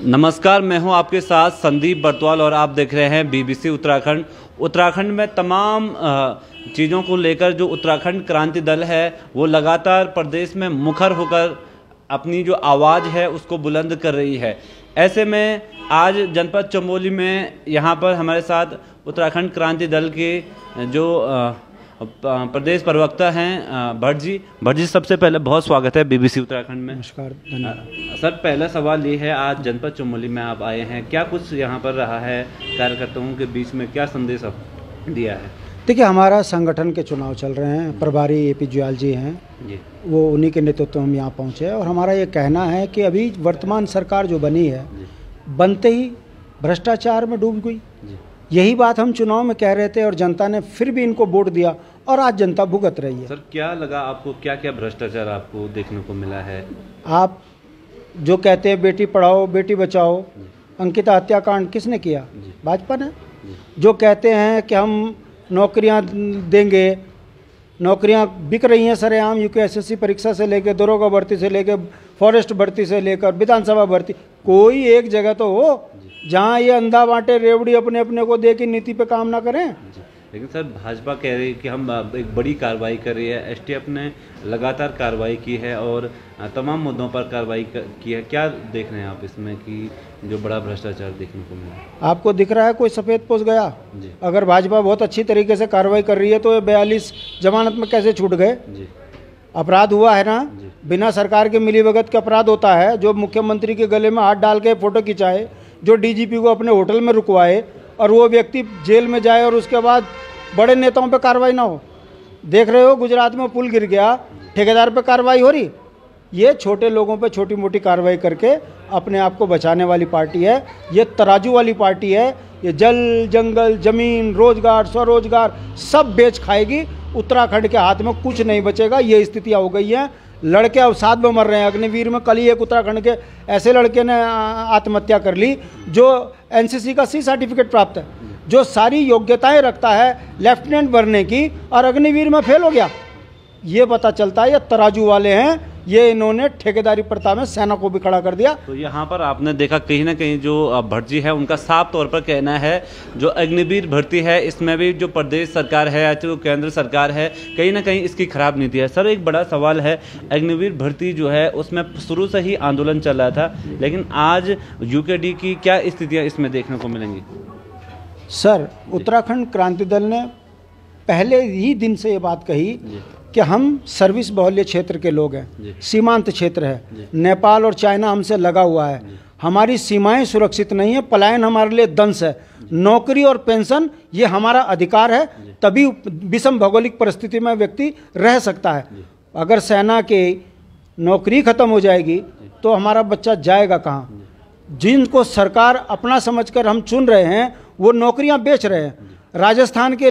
नमस्कार, मैं हूं आपके साथ संदीप बरतवाल और आप देख रहे हैं बीबीसी उत्तराखंड। उत्तराखंड में तमाम चीज़ों को लेकर जो उत्तराखंड क्रांति दल है वो लगातार प्रदेश में मुखर होकर अपनी जो आवाज़ है उसको बुलंद कर रही है। ऐसे में आज जनपद चमोली में यहाँ पर हमारे साथ उत्तराखंड क्रांति दल के जो प्रदेश प्रवक्ता हैं भट्ट जी, सबसे पहले बहुत स्वागत है बीबीसी उत्तराखंड में। नमस्कार, धन्यवाद। सर, पहला सवाल ये है, आज जनपद चमोली में आप आए हैं, क्या कुछ यहाँ पर रहा है, कार्यकर्ताओं के बीच में क्या संदेश आप दिया है? देखिए, हमारा संगठन के चुनाव चल रहे हैं, प्रभारी एपी ज्वाल जी हैं जी, वो उन्हीं के नेतृत्व में हम यहाँ पहुँचे हैं और हमारा ये कहना है कि अभी वर्तमान सरकार जो बनी है बनते ही भ्रष्टाचार में डूब गई। यही बात हम चुनाव में कह रहे थे और जनता ने फिर भी इनको वोट दिया और आज जनता भुगत रही है। सर, क्या लगा आपको, क्या क्या भ्रष्टाचार आपको देखने को मिला है? आप जो कहते हैं बेटी पढ़ाओ बेटी बचाओ, अंकिता हत्याकांड किसने किया? भाजपा ने। जो कहते हैं कि हम नौकरियां देंगे, नौकरियां बिक रही हैं सरेआम, यूपीएससी परीक्षा से लेकर दरोगा भर्ती से लेकर फॉरेस्ट भर्ती से लेकर विधानसभा भर्ती, कोई एक जगह तो हो जहां ये अंधा बांटे रेवड़ी अपने अपने को दे के नीति पे काम ना करें। लेकिन सर, भाजपा कह रही है कि हम एक बड़ी कार्रवाई कर रही है, एसटीएफ ने लगातार कार्रवाई की है और तमाम मुद्दों पर कार्रवाई की है। क्या देख रहे हैं आप इसमें कि जो बड़ा भ्रष्टाचार देखने को मिला? आपको दिख रहा है कोई सफ़ेद पोस्ट गया? अगर भाजपा बहुत अच्छी तरीके से कार्रवाई कर रही है तो ये 42 जमानत में कैसे छूट गए? अपराध हुआ है ना, बिना सरकार के मिलीभगत के अपराध होता है। जो मुख्यमंत्री के गले में हाथ डाल के फोटो खिंचाए, जो डीजीपी को अपने होटल में रुकवाए और वो व्यक्ति जेल में जाए और उसके बाद बड़े नेताओं पे कार्रवाई ना हो। देख रहे हो गुजरात में पुल गिर गया, ठेकेदार पे कार्रवाई हो रही। ये छोटे लोगों पे छोटी मोटी कार्रवाई करके अपने आप को बचाने वाली पार्टी है, ये तराजू वाली पार्टी है। ये जल जंगल जमीन रोजगार स्वरोजगार सब बेच खाएगी। उत्तराखंड के हाथ में कुछ नहीं बचेगा। ये स्थितियाँ हो गई हैं। लड़के अवसाद में मर रहे हैं। अग्निवीर में कल ही एक उत्तराखंड के ऐसे लड़के ने आत्महत्या कर ली जो एनसीसी का सी सर्टिफिकेट प्राप्त है, जो सारी योग्यताएं रखता है लेफ्टिनेंट बनने की, और अग्निवीर में फेल हो गया। ये पता चलता है ये तराजू वाले हैं। ये इन्होंने ठेकेदारी प्रथा में सेना को भी खड़ा कर दिया। तो यहाँ पर आपने देखा कहीं ना कहीं जो भट्ट जी है उनका साफ तौर पर कहना है जो अग्निवीर भर्ती है इसमें भी जो प्रदेश सरकार है या जो केंद्र सरकार है कहीं ना कहीं इसकी खराब नीति है। सर, एक बड़ा सवाल है, अग्निवीर भर्ती जो है उसमें शुरू से ही आंदोलन चल रहा था, लेकिन आज यूकेडी की क्या स्थितियाँ इसमें देखने को मिलेंगी? सर, उत्तराखंड क्रांति दल ने पहले ही दिन से ये बात कही कि हम सर्विस बहुल्य क्षेत्र के लोग हैं, सीमांत क्षेत्र है, नेपाल और चाइना हमसे लगा हुआ है, हमारी सीमाएं सुरक्षित नहीं है, पलायन हमारे लिए दंश है, नौकरी और पेंशन ये हमारा अधिकार है, तभी विषम भौगोलिक परिस्थिति में व्यक्ति रह सकता है। अगर सेना की नौकरी खत्म हो जाएगी तो हमारा बच्चा जाएगा कहाँ? जिनको सरकार अपना समझकर हम चुन रहे हैं वो नौकरियां बेच रहे हैं। राजस्थान के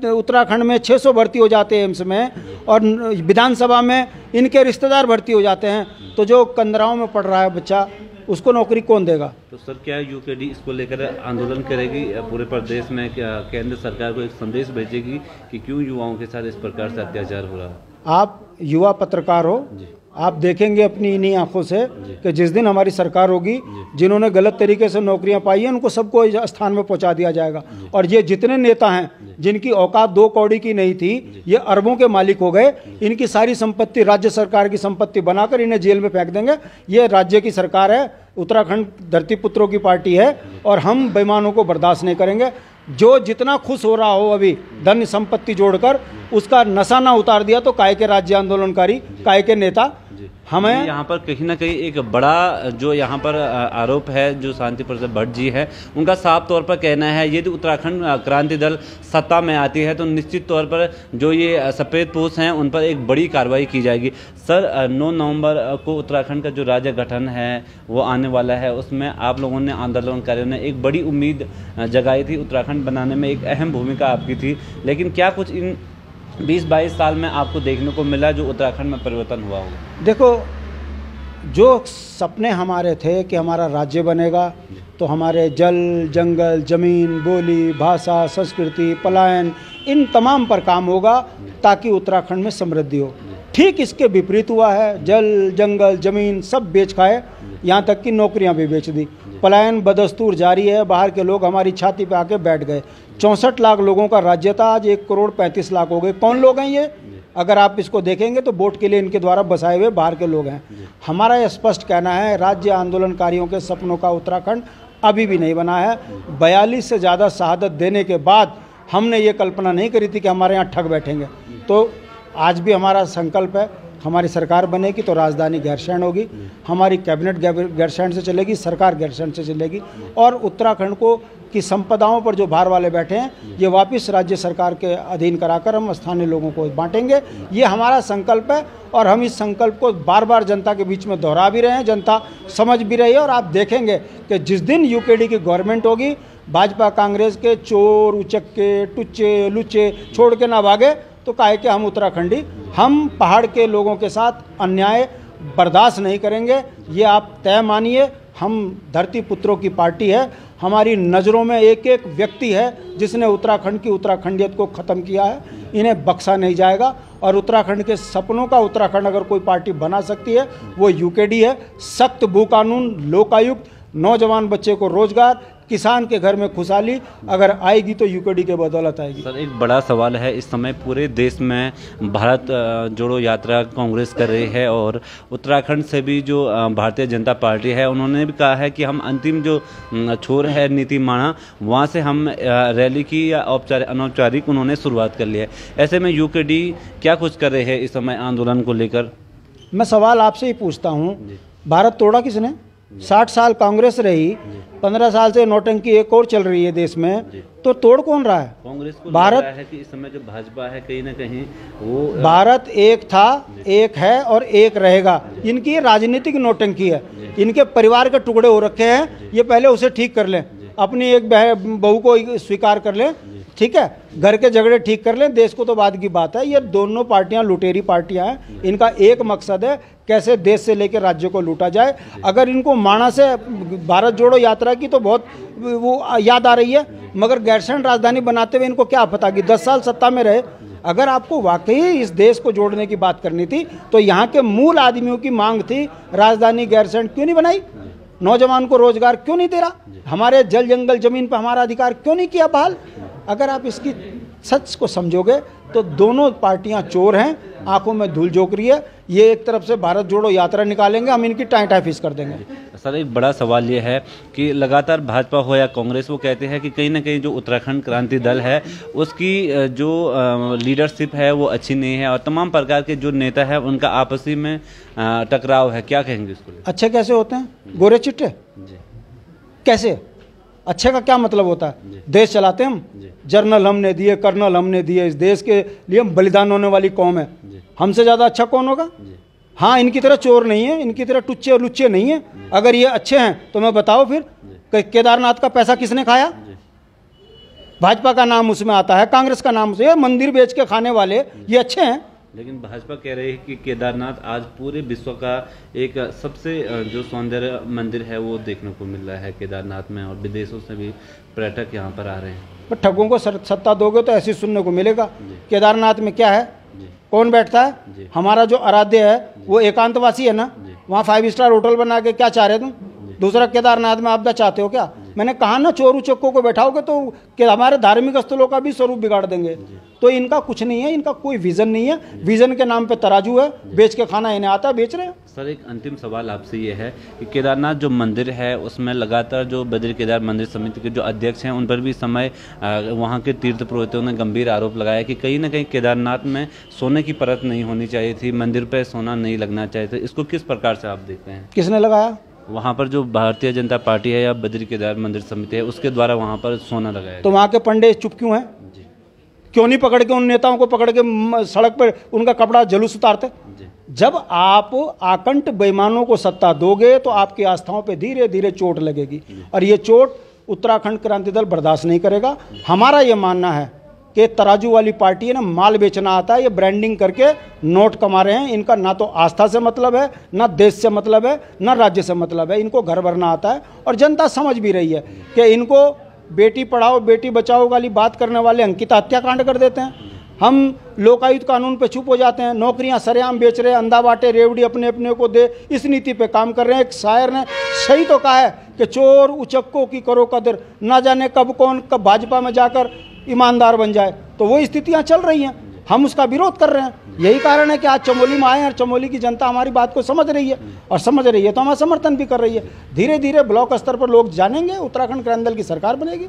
उत्तराखंड में 600 भर्ती हो जाते हैं एम्स में, और विधानसभा में इनके रिश्तेदार भर्ती हो जाते हैं। तो जो कंदराओं में पढ़ रहा है बच्चा, उसको नौकरी कौन देगा? तो सर, क्या यूकेडी इसको लेकर आंदोलन करेगी पूरे प्रदेश में? क्या केंद्र सरकार को एक संदेश भेजेगी कि क्यों युवाओं के साथ इस प्रकार से अत्याचार हो रहा है? आप युवा पत्रकार हो, आप देखेंगे अपनी इन्हीं आंखों से कि जिस दिन हमारी सरकार होगी, जिन्होंने गलत तरीके से नौकरियां पाई हैं उनको सबको स्थान में पहुंचा दिया जाएगा। और ये जितने नेता हैं जिनकी औकात 2 कौड़ी की नहीं थी, ये अरबों के मालिक हो गए। इनकी सारी संपत्ति राज्य सरकार की संपत्ति बनाकर इन्हें जेल में फेंक देंगे। ये राज्य की सरकार है, उत्तराखंड धरती पुत्रों की पार्टी है और हम बेईमानों को बर्दाश्त नहीं करेंगे। जो जितना खुश हो रहा हो अभी धन संपत्ति जोड़कर, उसका नशा ना उतार दिया तो काय के राज्य आंदोलनकारी, काय के नेता हमें। यहाँ पर कहीं ना कहीं एक बड़ा जो यहाँ पर आरोप है, जो शांति प्रसाद भट्ट जी है उनका साफ तौर पर कहना है यदि उत्तराखंड क्रांति दल सत्ता में आती है तो निश्चित तौर पर जो ये सफ़ेद पोस्ट हैं उन पर एक बड़ी कार्रवाई की जाएगी। सर, 9 नवंबर को उत्तराखंड का जो राज्य गठन है वो आने वाला है, उसमें आप लोगों ने, आंदोलनकारियों ने एक बड़ी उम्मीद जगाई थी, उत्तराखंड बनाने में एक अहम भूमिका आपकी थी, लेकिन क्या कुछ इन 20-22 साल में आपको देखने को मिला जो उत्तराखंड में परिवर्तन हुआ होगा? देखो, जो सपने हमारे थे कि हमारा राज्य बनेगा तो हमारे जल जंगल जमीन बोली भाषा संस्कृति पलायन इन तमाम पर काम होगा ताकि उत्तराखंड में समृद्धि हो। ठीक इसके विपरीत हुआ है। जल जंगल जमीन सब बेच खाए। यहाँ तक कि नौकरियां भी बेच दी। पलायन बदस्तूर जारी है, बाहर के लोग हमारी छाती पे आके बैठ गए। 64 लाख लोगों का राज्य था, आज 1 करोड़ 35 लाख हो गए। कौन लोग हैं ये? अगर आप इसको देखेंगे तो वोट के लिए इनके द्वारा बसाए हुए बाहर के लोग हैं। हमारा यह स्पष्ट कहना है, राज्य आंदोलनकारियों के सपनों का उत्तराखंड अभी भी नहीं बना है। 42 से ज़्यादा शहादत देने के बाद हमने ये कल्पना नहीं करी थी कि हमारे यहाँ ठग बैठेंगे। तो आज भी हमारा संकल्प है, हमारी सरकार बनेगी तो राजधानी गैरसैंण होगी, हमारी कैबिनेट गैरसैंण से चलेगी, सरकार गैरसैंण से चलेगी, और उत्तराखंड को की संपदाओं पर जो भार वाले बैठे हैं ये वापस राज्य सरकार के अधीन कराकर हम स्थानीय लोगों को बांटेंगे। ये हमारा संकल्प है और हम इस संकल्प को बार बार जनता के बीच में दोहरा भी रहे हैं, जनता समझ भी रही है। और आप देखेंगे कि जिस दिन यूकेडी की गवर्नमेंट होगी, भाजपा कांग्रेस के चोर उचक्के टुच्चे लुच्चे छोड़ के ना भागे तो काहे कि हम उत्तराखंडी, हम पहाड़ के लोगों के साथ अन्याय बर्दाश्त नहीं करेंगे। ये आप तय मानिए। हम धरती पुत्रों की पार्टी है, हमारी नज़रों में एक एक व्यक्ति है जिसने उत्तराखंड की उत्तराखंडियत को ख़त्म किया है, इन्हें बख्शा नहीं जाएगा। और उत्तराखंड के सपनों का उत्तराखंड अगर कोई पार्टी बना सकती है वो यूकेडी है। सख्त भू कानून, लोकायुक्त, नौजवान बच्चे को रोजगार, किसान के घर में खुशहाली अगर आएगी तो यूकेडी के बदौलत आएगी। सर, एक बड़ा सवाल है, इस समय पूरे देश में भारत जोड़ो यात्रा कांग्रेस कर रही है और उत्तराखंड से भी जो भारतीय जनता पार्टी है उन्होंने भी कहा है कि हम अंतिम जो छोर है नीति माणा, वहाँ से हम रैली की या अनौपचारिक उन्होंने शुरुआत कर ली है। ऐसे में यूकेडी क्या कुछ कर रहे हैं इस समय आंदोलन को लेकर? मैं सवाल आपसे ही पूछता हूँ, भारत तोड़ा किसने? 60 साल कांग्रेस रही, 15 साल से नौटंकी एक और चल रही है देश में, तो तोड़ कौन रहा है? कांग्रेस को भारत लग रहा है कि इस समय जो भाजपा है कहीं ना कहीं वो भारत एक था, एक है और एक रहेगा। इनकी राजनीतिक नौटंकी है, इनके परिवार के टुकड़े हो रखे हैं, ये पहले उसे ठीक कर लें, अपनी एक बहू को स्वीकार कर लें, ठीक है, घर के झगड़े ठीक कर लें, देश को तो बाद की बात है। ये दोनों पार्टियां लुटेरी पार्टियां हैं, इनका एक मकसद है कैसे देश से लेकर राज्य को लूटा जाए। अगर इनको माणा से भारत जोड़ो यात्रा की तो बहुत वो याद आ रही है, मगर गैरसैंण राजधानी बनाते हुए इनको क्या पता कि 10 साल सत्ता में रहे। अगर आपको वाकई इस देश को जोड़ने की बात करनी थी तो यहाँ के मूल आदमियों की मांग थी, राजधानी गैरसैंण क्यों नहीं बनाई? नौजवान को रोजगार क्यों नहीं दे रहा? हमारे जल जंगल जमीन पर हमारा अधिकार क्यों नहीं किया बहाल? अगर आप इसकी सच को समझोगे तो दोनों पार्टियां चोर हैं, आंखों में धूल झोंक रही है। ये एक तरफ से भारत जोड़ो यात्रा निकालेंगे, हम इनकी टाई फीस कर देंगे। सर, एक बड़ा सवाल ये है कि लगातार भाजपा हो या कांग्रेस, वो कहते हैं कि कहीं ना कहीं जो उत्तराखंड क्रांति दल है उसकी जो लीडरशिप है वो अच्छी नहीं है और तमाम प्रकार के जो नेता है उनका आपसी में टकराव है। क्या कहेंगे इसको? अच्छे कैसे होते हैं? गोरे चिट्टे कैसे? अच्छे का क्या मतलब होता है? देश चलाते हम, जर्नल हमने दिए, कर्नल हमने दिए, इस देश के लिए बलिदान होने वाली कौम है, हमसे ज़्यादा अच्छा कौन होगा? हाँ, इनकी तरह चोर नहीं है, इनकी तरह टुच्चे और लुच्चे नहीं है। अगर ये अच्छे हैं तो मैं बताओ फिर केदारनाथ का पैसा किसने खाया? भाजपा का नाम उसमें आता है, कांग्रेस का नाम उसमें, मंदिर बेच के खाने वाले ये अच्छे हैं। लेकिन भाजपा कह रही है कि केदारनाथ आज पूरे विश्व का एक सबसे जो सौंदर्य मंदिर है वो देखने को मिल रहा है केदारनाथ में, और विदेशों से भी पर्यटक यहाँ पर आ रहे हैं। पर ठगों को सत्ता दोगे तो ऐसे सुनने को मिलेगा। केदारनाथ में क्या है? कौन बैठता है? हमारा जो आराध्य है वो एकांतवासी है ना, वहाँ 5 स्टार होटल बना के क्या चाह रहे तुम? दूसरा केदारनाथ में आपदा चाहते हो क्या? मैंने कहा ना, चोर उचक्कों को बैठाओगे तो हमारे धार्मिक स्थलों का भी स्वरूप बिगाड़ देंगे। तो इनका कुछ नहीं है, इनका कोई विजन नहीं है, विजन के नाम पे तराजू है, बेच के खाना इन्हें आता है, बेच रहे हैं। सर, एक अंतिम सवाल आपसे ये है कि केदारनाथ जो मंदिर है उसमें लगातार जो बद्री केदार मंदिर समिति के जो अध्यक्ष हैं उन पर भी समय वहाँ के तीर्थ पुरोहितों ने गंभीर आरोप लगाया कि कहीं ना कहीं केदारनाथ में सोने की परत नहीं होनी चाहिए थी, मंदिर पर सोना नहीं लगना चाहिए था। इसको किस प्रकार से आप देखते हैं? किसने लगाया? वहाँ पर जो भारतीय जनता पार्टी है या बद्री केदार मंदिर समिति है उसके द्वारा वहाँ पर सोना लगाया। तो वहाँ के पंडित चुप क्यों हैं? क्यों नहीं पकड़ के उन नेताओं को पकड़ के सड़क पर उनका कपड़ा जुलूस उतारते? जब आप आकंठ बेईमानों को सत्ता दोगे तो आपकी आस्थाओं पे धीरे धीरे चोट लगेगी, और ये चोट उत्तराखंड क्रांति दल बर्दाश्त नहीं करेगा। हमारा ये मानना है कि तराजू वाली पार्टी है ना, माल बेचना आता है, ये ब्रांडिंग करके नोट कमा रहे हैं। इनका ना तो आस्था से मतलब है, ना देश से मतलब है, ना राज्य से मतलब है, इनको घर भरना आता है। और जनता समझ भी रही है कि इनको बेटी पढ़ाओ बेटी बचाओ वाली बात करने वाले अंकिता हत्याकांड कर देते हैं, हम लोकायुक्त कानून पे चुप हो जाते हैं, नौकरियां सरेआम बेच रहे हैं, अंधा बाटे रेवड़ी अपने अपने को दे, इस नीति पे काम कर रहे हैं। एक शायर ने सही तो कहा है कि चोर उचक्कों की करो कदर, ना जाने कब कौन कब भाजपा में जाकर ईमानदार बन जाए। तो वो स्थितियां चल रही हैं, हम उसका विरोध कर रहे हैं। यही कारण है कि आज चमोली में आए हैं और चमोली की जनता हमारी बात को समझ रही है, और समझ रही है तो हमारा समर्थन भी कर रही है। धीरे धीरे ब्लॉक स्तर पर लोग जानेंगे, उत्तराखंड क्रांति दल की सरकार बनेगी।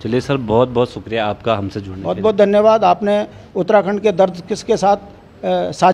चलिए सर, बहुत बहुत शुक्रिया आपका हमसे जुड़ने के लिए। बहुत बहुत धन्यवाद। आपने उत्तराखंड के दर्द किसके साथ साझा